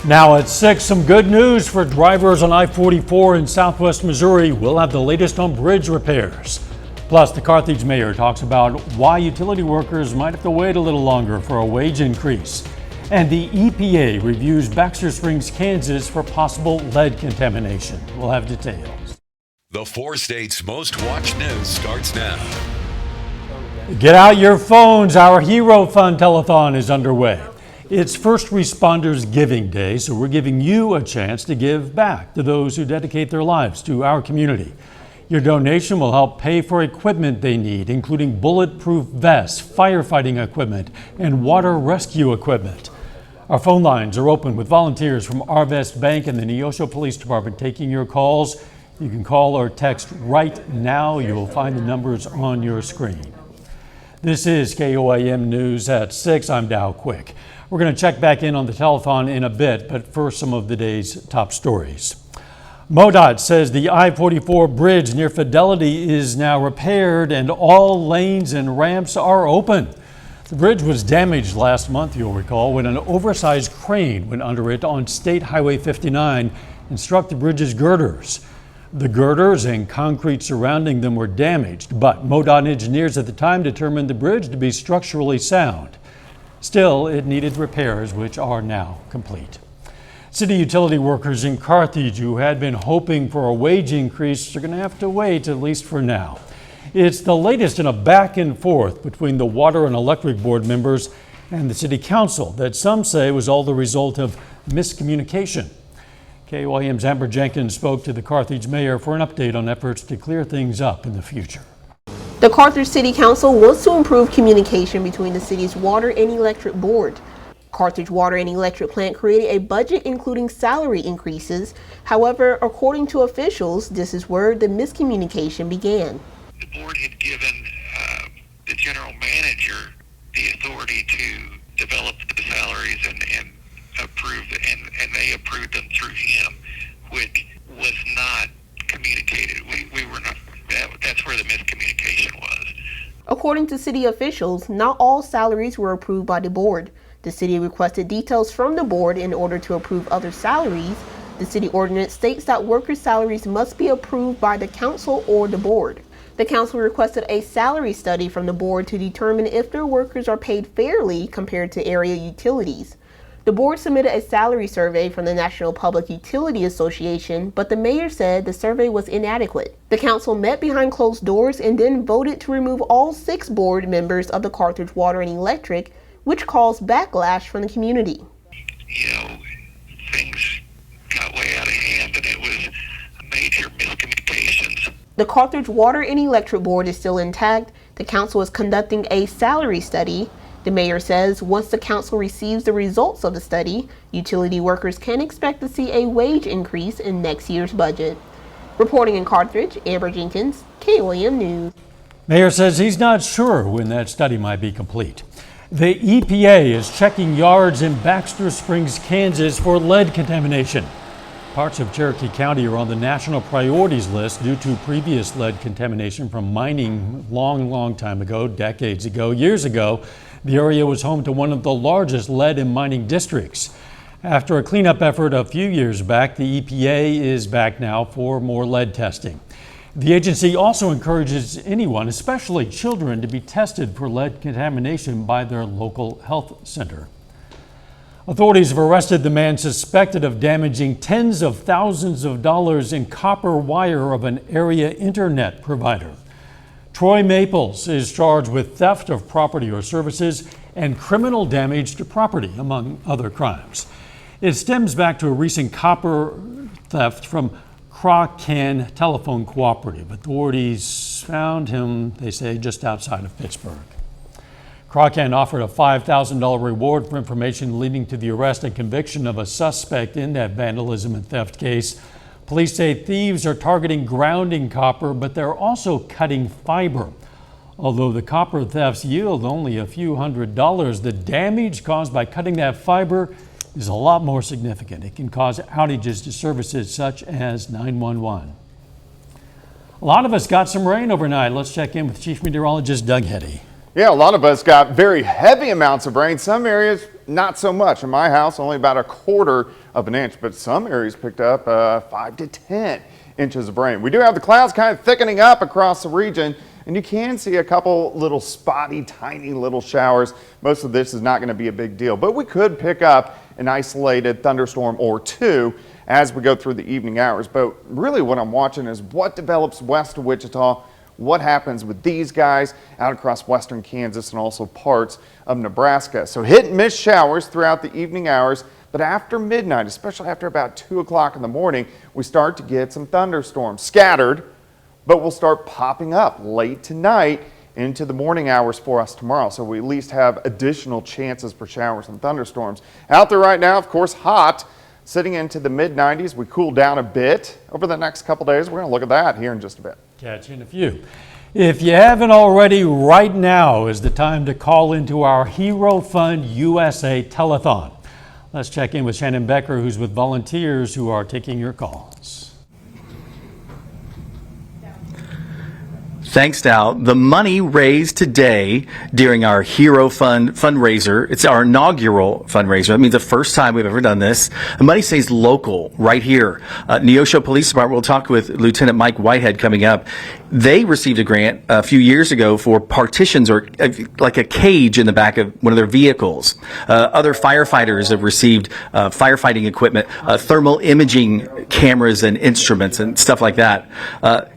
Now at 6, some good news for drivers on I-44 in southwest Missouri. We'll have the latest on bridge repairs. Plus, the Carthage mayor talks about why utility workers might have to wait a little longer for a wage increase. And the EPA reviews Baxter Springs, Kansas for possible lead contamination. We'll have details. The 4 states' most watched news starts now. Get out your phones. Our Hero Fund telethon is underway. It's First Responders Giving Day, so we're giving you a chance to give back to those who dedicate their lives to our community. Your donation will help pay for equipment they need, including bulletproof vests, firefighting equipment, and water rescue equipment. Our phone lines are open with volunteers from Arvest Bank and the Neosho Police Department taking your calls. You can call or text right now. You will find the numbers on your screen. This is KOAM News at 6. I'm Dow Quick. We're going to check back in on the telethon in a bit, but first some of the day's top stories. MoDOT says the I-44 bridge near Fidelity is now repaired and all lanes and ramps are open. The bridge was damaged last month, you'll recall, when an oversized crane went under it on State Highway 59 and struck the bridge's girders. The girders and concrete surrounding them were damaged, but MoDOT engineers at the time determined the bridge to be structurally sound. Still, it needed repairs, which are now complete. City utility workers in Carthage who had been hoping for a wage increase are going to have to wait, at least for now. It's the latest in a back and forth between the Water and Electric Board members and the City Council that some say was all the result of miscommunication. KOAM's Amber Jenkins spoke to the Carthage mayor for an update on efforts to clear things up in the future. The Carthage City Council wants to improve communication between the city's Water and Electric Board. Carthage Water and Electric Plant created a budget including salary increases. However, according to officials, this is where the miscommunication began. The board had given the general manager the authority to develop the salaries and approve, and they approved them through him, which was not communicated. We were not. That's where the miscommunication was. According to city officials, not all salaries were approved by the board. The city requested details from the board in order to approve other salaries. The city ordinance states that workers' salaries must be approved by the council or the board. The council requested a salary study from the board to determine if their workers are paid fairly compared to area utilities. The board submitted a salary survey from the National Public Utility Association, but the mayor said the survey was inadequate. The council met behind closed doors and then voted to remove all 6 board members of the Carthage Water and Electric, which caused backlash from the community. You know, things got way out of hand and it was major miscommunications. The Carthage Water and Electric Board is still intact. The council is conducting a salary study. The mayor says once the council receives the results of the study, utility workers can expect to see a wage increase in next year's budget. Reporting in Carthage, Amber Jenkins, KOAM News. Mayor says he's not sure when that study might be complete. The EPA is checking yards in Baxter Springs, Kansas for lead contamination. Parts of Cherokee County are on the national priorities list due to previous lead contamination from mining long time ago, decades ago, years ago. The area was home to one of the largest lead and mining districts. After a cleanup effort a few years back, the EPA is back now for more lead testing. The agency also encourages anyone, especially children, to be tested for lead contamination by their local health center. Authorities have arrested the man suspected of damaging tens of thousands of dollars in copper wire of an area internet provider. Troy Maples is charged with theft of property or services and criminal damage to property, among other crimes. It stems back to a recent copper theft from KOAM Telephone Cooperative. Authorities found him, they say, just outside of Pittsburgh. KOAM offered a $5,000 reward for information leading to the arrest and conviction of a suspect in that vandalism and theft case. Police say thieves are targeting grounding copper, but they're also cutting fiber. Although the copper thefts yield only a few $100s, the damage caused by cutting that fiber is a lot more significant. It can cause outages to services such as 911. A lot of us got some rain overnight. Let's check in with Chief Meteorologist Doug Heddy. Yeah, a lot of us got very heavy amounts of rain. Some areas not so much. In my house, only about 1/4 of an inch, but some areas picked up 5 to 10 inches of rain. We do have the clouds kind of thickening up across the region, and you can see a couple little spotty, tiny little showers. Most of this is not going to be a big deal, but we could pick up an isolated thunderstorm or two as we go through the evening hours. But really what I'm watching is what develops west of Wichita, what happens with these guys out across western Kansas and also parts of Nebraska. So hit and miss showers throughout the evening hours, but after midnight, especially after about 2 o'clock in the morning, we start to get some thunderstorms scattered, but will start popping up late tonight into the morning hours for us tomorrow. So we at least have additional chances for showers and thunderstorms. Out there right now, of course, hot, sitting into the mid-90s. We cool down a bit over the next couple days. We're going to look at that here in just a bit. Catch you in a few. If you haven't already, right now is the time to call into our Hero Fund USA telethon. Let's check in with Shannon Becker, who's with volunteers who are taking your calls. Thanks, Dow. The money raised today during our Hero Fund fundraiser, it's our inaugural fundraiser. That means the first time we've ever done this. The money stays local, right here. Neosho Police Department, we'll talk with Lieutenant Mike Whitehead coming up. They received a grant a few years ago for partitions or like a cage in the back of one of their vehicles. Other firefighters have received firefighting equipment, thermal imaging cameras and instruments and stuff like that.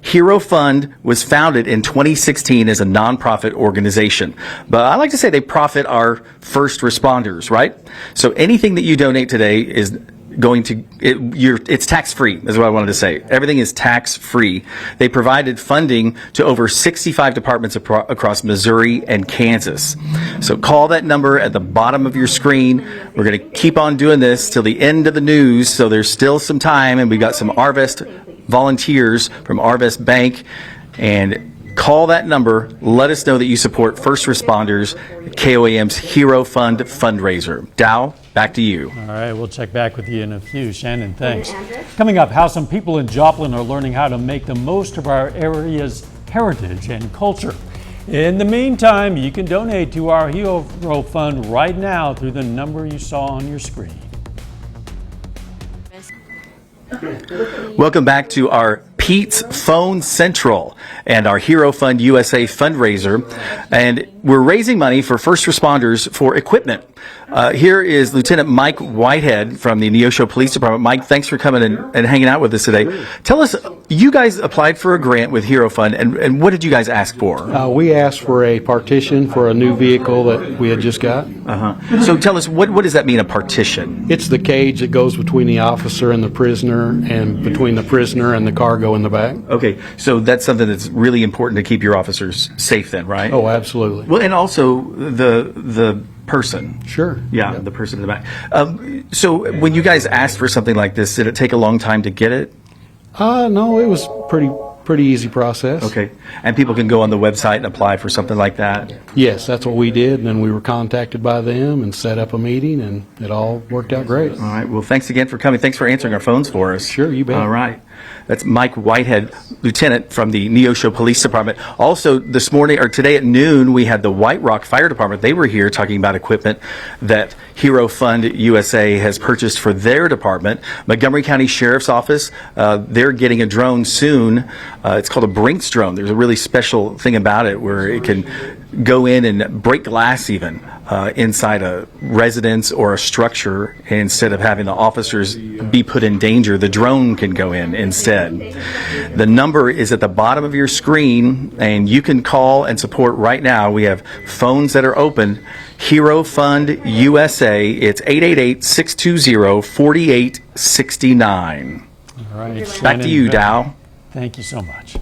Hero Fund was founded in 2016 as a nonprofit organization. But I like to say they profit our first responders, right? So anything that you donate today is going to, it's tax-free, is what I wanted to say. Everything is tax-free. They provided funding to over 65 departments across Missouri and Kansas. So call that number at the bottom of your screen. We're going to keep on doing this till the end of the news, so there's still some time, and we've got some Arvest volunteers from Arvest Bank. And call that number. Let us know that you support first responders, KOAM's Hero Fund fundraiser. Dow, back to you. All right, we'll check back with you in a few. Shannon, thanks. Coming up, how some people in Joplin are learning how to make the most of our area's heritage and culture. In the meantime, you can donate to our Hero Fund right now through the number you saw on your screen. Welcome back to our Pete's Phone Central and our Hero Fund USA fundraiser. And we're raising money for first responders for equipment. Here is Lieutenant Mike Whitehead from the Neosho Police Department. Mike, thanks for coming and hanging out with us today. Tell us, you guys applied for a grant with Hero Fund, and what did you guys ask for? We asked for a partition for a new vehicle that we had just got. So tell us, what does that mean, a partition? It's the cage that goes between the officer and the prisoner, and between the prisoner and the cargo in the back. Okay, so that's something that's really important to keep your officers safe then, right? Oh, absolutely. Well, and also the person. Sure. Yeah, the person in the back. So when you guys asked for something like this, did it take a long time to get it? No, it was pretty easy process. Okay, and people can go on the website and apply for something like that? Yes, that's what we did, and then we were contacted by them and set up a meeting, and it all worked out great. All right, well, thanks again for coming. Thanks for answering our phones for us. Sure, you bet. All right. That's Mike Whitehead, Lieutenant from the Neosho Police Department. Also, this morning, or today at noon, we had the White Rock Fire Department. They were here talking about equipment that Hero Fund USA has purchased for their department. Montgomery County Sheriff's Office, they're getting a drone soon. It's called a Brinks drone. There's a really special thing about it where it can go in and break glass even inside a residence or a structure. Instead of having the officers be put in danger, the drone can go in instead. The number is at the bottom of your screen, and you can call and support right now. We have phones that are open. Hero Fund USA, it's 888-620-4869. All right, Back to you, Dow. Thank you so much.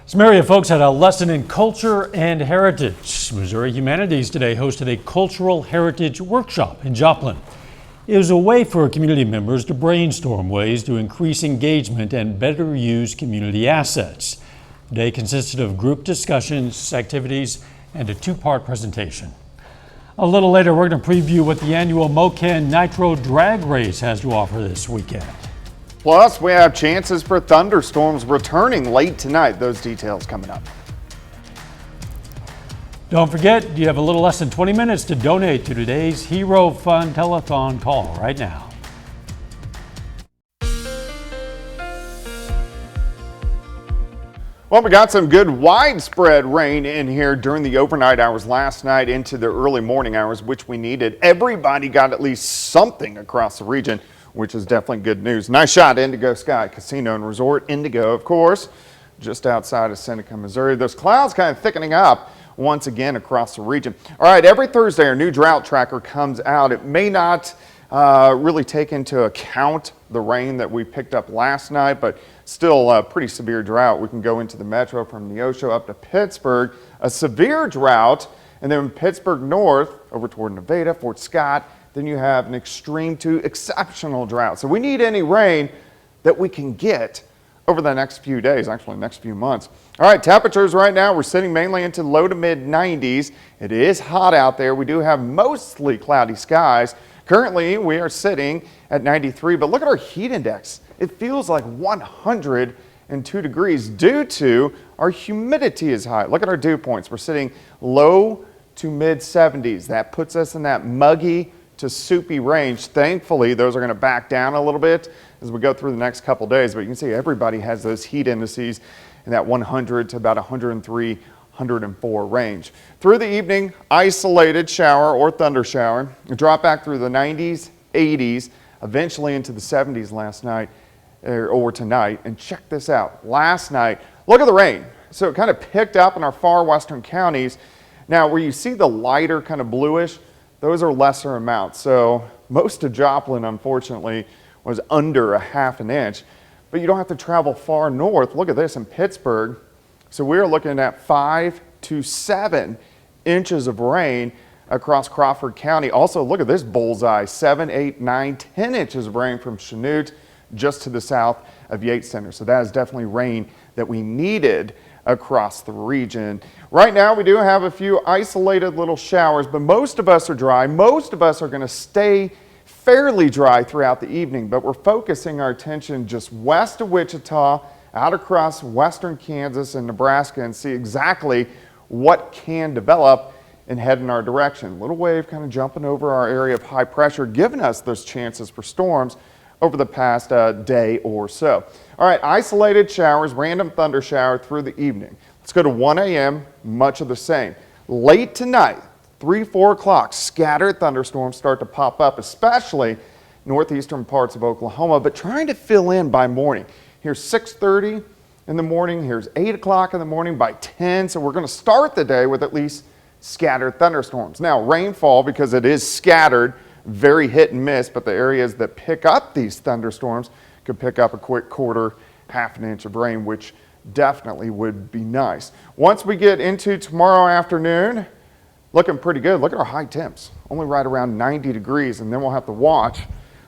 Some area folks had a lesson in culture and heritage. Missouri Humanities today hosted a cultural heritage workshop in Joplin. It was a way for community members to brainstorm ways to increase engagement and better use community assets. The day consisted of group discussions, activities, and a two-part presentation. A little later, we're going to preview what the annual Mocan Nitro Drag Race has to offer this weekend. Plus, we have chances for thunderstorms returning late tonight. Those details coming up. Don't forget, you have a little less than 20 minutes to donate to today's Hero Fund Telethon call right now. Well, we got some good widespread rain in here during the overnight hours last night into the early morning hours, which we needed. Everybody got at least something across the region, which is definitely good news. Nice shot, Indigo Sky Casino and Resort. Indigo, of course, just outside of Seneca, Missouri. Those clouds kind of thickening up once again across the region. All right, every Thursday, our new drought tracker comes out. It may not really take into account the rain that we picked up last night, but still a pretty severe drought. We can go into the metro from Neosho up to Pittsburgh, a severe drought, and then Pittsburgh north over toward Nevada, Fort Scott, then you have an extreme to exceptional drought. So we need any rain that we can get over the next few days, actually next few months. All right, temperatures right now, we're sitting mainly into low to mid 90s. It is hot out there. We do have mostly cloudy skies. Currently, we are sitting at 93, but look at our heat index. It feels like 102 degrees due to our humidity is high. Look at our dew points. We're sitting low to mid 70s. That puts us in that muggy to soupy range. Thankfully, those are going to back down a little bit as we go through the next couple days, but you can see everybody has those heat indices in that 100 to about 103, 104 range. Through the evening, isolated shower or thunder shower. A drop back through the 90s, 80s, eventually into the 70s last night or tonight. And check this out. Last night, look at the rain. So it kind of picked up in our far western counties. Now, where you see the lighter kind of bluish, those are lesser amounts. So most of Joplin, unfortunately, was under a half an inch. But you don't have to travel far north. Look at this in Pittsburgh. So we're looking at 5 to 7 inches of rain across Crawford County. Also, look at this bullseye, 7, 8, 9, 10 inches of rain from Chanute just to the south of Yates Center. So that is definitely rain that we needed across the region. Right now, we do have a few isolated little showers, but most of us are dry. Most of us are going to stay fairly dry throughout the evening, but we're focusing our attention just west of Wichita, out across western Kansas and Nebraska, and see exactly what can develop and head in our direction. Little wave kind of jumping over our area of high pressure, giving us those chances for storms over the past day or so. All right, isolated showers, random thunder shower through the evening. Let's go to 1 a.m., much of the same. Late tonight, 3, 4 o'clock, scattered thunderstorms start to pop up, especially northeastern parts of Oklahoma, but trying to fill in by morning. Here's 6:30 in the morning, here's 8 o'clock in the morning by 10, so we're going to start the day with at least scattered thunderstorms. Now, rainfall, because it is scattered, very hit and miss, but the areas that pick up these thunderstorms could pick up a quick quarter, half an inch of rain, which definitely would be nice. Once we get into tomorrow afternoon, looking pretty good. Look at our high temps, only right around 90 degrees, and then we'll have to watch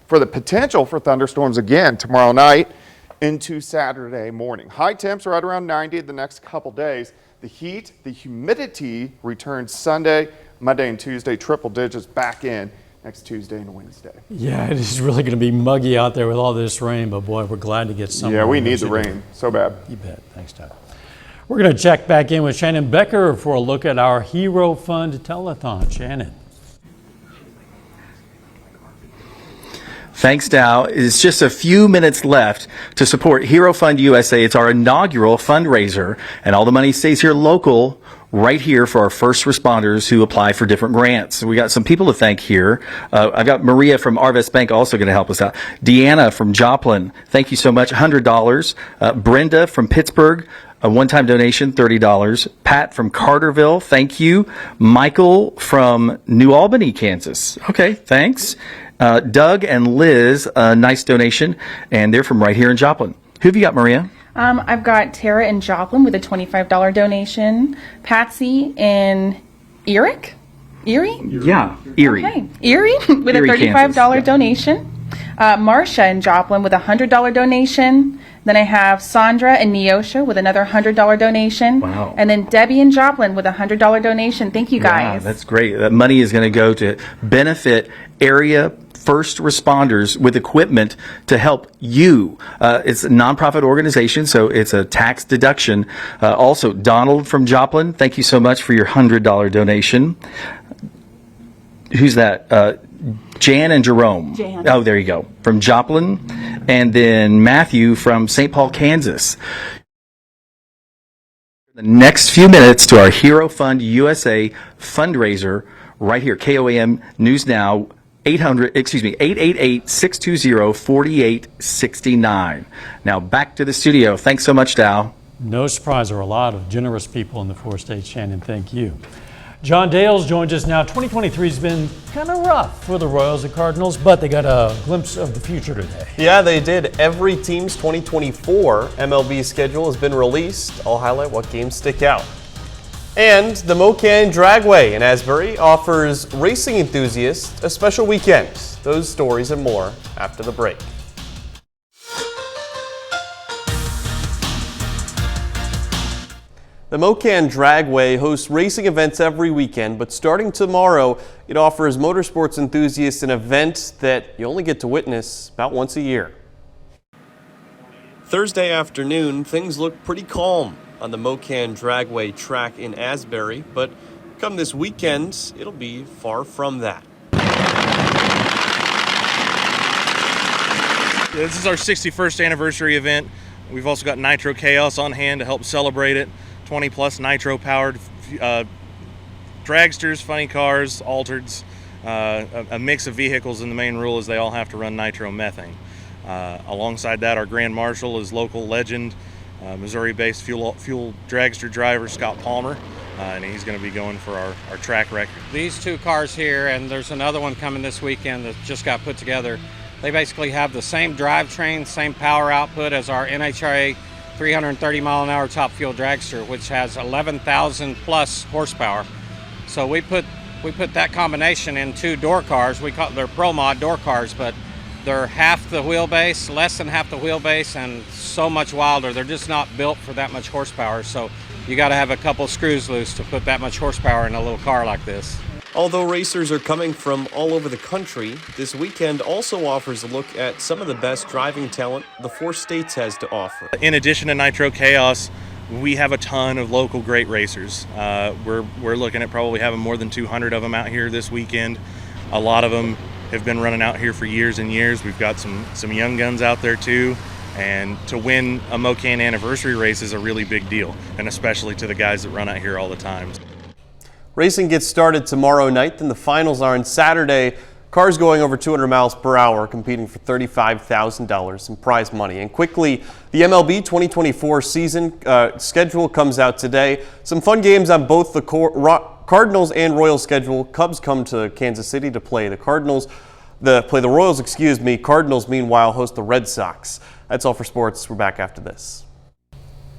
for the potential for thunderstorms again tomorrow night into Saturday morning. High temps right around 90 the next couple days. The heat, the humidity returns Sunday, Monday, and Tuesday, triple digits back in next Tuesday and Wednesday. Yeah, it is really going to be muggy out there with all this rain, but boy, we're glad to get some. Yeah, we need the rain so bad. You bet. Thanks, Doug. We're going to check back in with Shannon Becker for a look at our Hero Fund Telethon. Shannon. Thanks, Dow. It's just a few minutes left to support Hero Fund USA. It's our inaugural fundraiser, and all the money stays here local, right here for our first responders who apply for different grants. So we got some people to thank here. I've got Maria from Arvest Bank also going to help us out. Deanna from Joplin, thank you so much, $100. Brenda from Pittsburgh, a one-time donation, $30. Pat from Carterville, thank you. Michael from New Albany, Kansas. Okay, thanks. Doug and Liz, a nice donation, and they're from right here in Joplin. Who have you got, Maria? I've got Tara in Joplin with a $25 donation. Patsy in Erie? Yeah, Erie. Okay. Erie with Erie, a $35 Kansas, donation. Marcia in Joplin with a $100 donation. Then I have Sandra in Neosho with another $100 donation. Wow. And then Debbie in Joplin with a $100 donation. Thank you, guys. Yeah, that's great. That money is going to go to benefit area first responders with equipment to help you. It's a nonprofit organization, so it's a tax deduction. Also, Donald from Joplin, thank you so much for your $100 donation. Who's that? Jan and Jerome. Jan. Oh, there you go. From Joplin. And then Matthew from St. Paul, Kansas. The next few minutes to our Hero Fund USA fundraiser right here, KOAM News Now, 888-620-4869. Now back to the studio. Thanks so much, Dow. No surprise, there are a lot of generous people in the four states, Shannon. Thank you. John Dales joins us now. 2023 has been kind of rough for the Royals and Cardinals, but they got a glimpse of the future today. Yeah, they did. Every team's 2024 MLB schedule has been released. I'll highlight what games stick out. And the Mocan Dragway in Asbury offers racing enthusiasts a special weekend. Those stories and more after the break. The Mocan Dragway hosts racing events every weekend, but starting tomorrow, it offers motorsports enthusiasts an event that you only get to witness about once a year. Thursday afternoon, things look pretty calm on the Mocan Dragway track in Asbury, but come this weekend, it'll be far from that. This is our 61st anniversary event. We've also got Nitro Chaos on hand to help celebrate it. 20 plus nitro powered dragsters, funny cars, altereds, a mix of vehicles, and the main rule is they all have to run nitro methane. Alongside that, our Grand Marshal is local legend, Missouri-based fuel dragster driver Scott Palmer, and he's going to be going for our track record. These two cars here, and there's another one coming this weekend that just got put together, they basically have the same drivetrain, same power output as our NHRA 330 mile an hour top fuel dragster, which has 11,000 plus horsepower. So we put that combination in two door cars. We call they're Pro Mod door cars, but they're half the wheelbase, less than half the wheelbase, and so much wilder. They're just not built for that much horsepower. So you got to have a couple screws loose to put that much horsepower in a little car like this. Although racers are coming from all over the country, this weekend also offers a look at some of the best driving talent the four states has to offer. In addition to Nitro Chaos, we have a ton of local great racers. We're looking at probably having more than 200 of them out here this weekend. A lot of them have been running out here for years and years. We've got some young guns out there too. And to win a Mocan anniversary race is a really big deal, and especially to the guys that run out here all the time. Racing gets started tomorrow night, then the finals are on Saturday. Cars going over 200 miles per hour competing for $35,000 in prize money. And quickly, the MLB 2024 season schedule comes out today. Some fun games on both the Cardinals and Royals schedule. Cubs come to Kansas City to play the Royals, Cardinals, meanwhile, host the Red Sox. That's all for sports. We're back after this.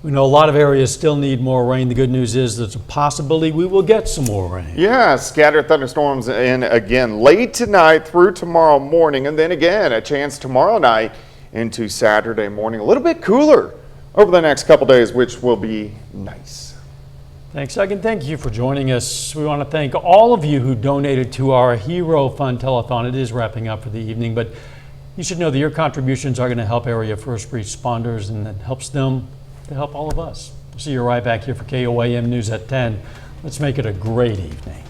We know a lot of areas still need more rain. The good news is there's a possibility we will get some more rain. Yeah, scattered thunderstorms in again late tonight through tomorrow morning, and then again a chance tomorrow night into Saturday morning. A little bit cooler over the next couple days, which will be nice. Thanks, Doug, thank you for joining us. We want to thank all of you who donated to our Hero Fund Telethon. It is wrapping up for the evening, but you should know that your contributions are going to help area first responders, and it helps them to help all of us. We'll see you right back here for KOAM News at 10. Let's make it a great evening.